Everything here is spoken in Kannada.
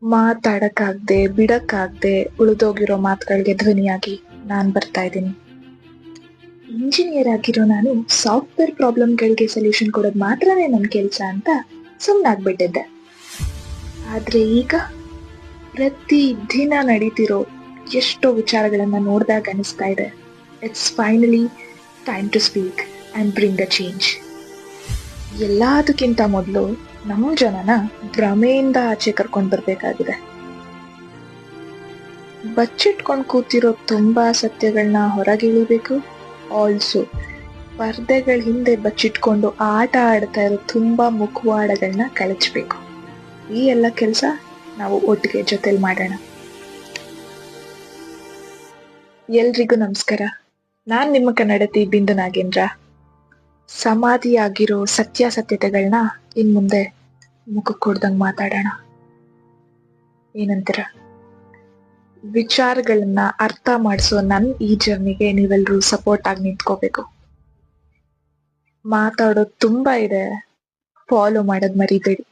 ಮಾತಾಡಕ್ಕಾಗ್ದೆ ಬಿಡಕ್ಕಾಗ್ದೆ ಉಳಿದೋಗಿರೋ ಮಾತುಗಳಿಗೆ ಧ್ವನಿಯಾಗಿ ನಾನ್ ಬರ್ತಾ ಇದ್ದೀನಿ. ಇಂಜಿನಿಯರ್ ಆಗಿರೋ ನಾನು ಸಾಫ್ಟ್ವೇರ್ ಪ್ರಾಬ್ಲಮ್ಗಳಿಗೆ ಸೊಲ್ಯೂಷನ್ ಕೊಡೋದು ಮಾತ್ರನೇ ನನ್ನ ಕೆಲಸ ಅಂತ ಸುಮ್ಮನಾಗ್ಬಿಟ್ಟಿದ್ದೆ. ಆದ್ರೆ ಈಗ ಪ್ರತಿ ದಿನ ನಡೀತಿರೋ ಎಷ್ಟೋ ವಿಚಾರಗಳನ್ನ ನೋಡಿದಾಗ ಅನಿಸ್ತಾ ಇದೆ, it's finally time to speak and bring a change. ಎಲ್ಲದಕ್ಕಿಂತ ಮೊದಲು ನಮ್ಮ ಜನನ ಭ್ರಮೆಯಿಂದ ಆಚೆ ಕರ್ಕೊಂಡು ಬರ್ಬೇಕಾಗಿದೆ. ಬಚ್ಚಿಟ್ಕೊಂಡು ಕೂತಿರೋ ತುಂಬಾ ಸತ್ಯಗಳನ್ನ ಹೊರಗಿಳಿಬೇಕು. ಆಲ್ಸೋ ಪರ್ದೆಗಳ ಹಿಂದೆ ಬಚ್ಚಿಟ್ಕೊಂಡು ಆಟ ಆಡ್ತಾ ಇರೋ ತುಂಬಾ ಮುಖವಾಡಗಳನ್ನ ಕಳಚಬೇಕು. ಈ ಎಲ್ಲ ಕೆಲಸ ನಾವು ಒಟ್ಟಿಗೆ ಜೊತೆಲಿ ಮಾಡೋಣ. ಎಲ್ರಿಗೂ ನಮಸ್ಕಾರ. ನಾನ್ ನಿಮ್ಮ ಕನ್ನಡತಿ ಬಿಂದು ನಾಗೇಂದ್ರ. ಸಮಾಧಿಯಾಗಿರೋ ಸತ್ಯಾಸತ್ಯತೆಗಳನ್ನ ಇನ್ ಮುಂದೆ ಮುಖಕ್ಕೆ ಕೊಡ್ದಂಗ್ ಮಾತಾಡೋಣ. ಏನಂತೀರ? ವಿಚಾರಗಳನ್ನ ಅರ್ಥ ಮಾಡಿಸೋ ನನ್ ಈ ಜರ್ನಿಗೆ ನೀವೆಲ್ರೂ ಸಪೋರ್ಟ್ ಆಗಿ ನಿಂತ್ಕೋಬೇಕು. ಮಾತಾಡೋದು ತುಂಬಾ ಇದೆ, ಫಾಲೋ ಮಾಡೋದ್ ಮರಿಬೇಡಿ.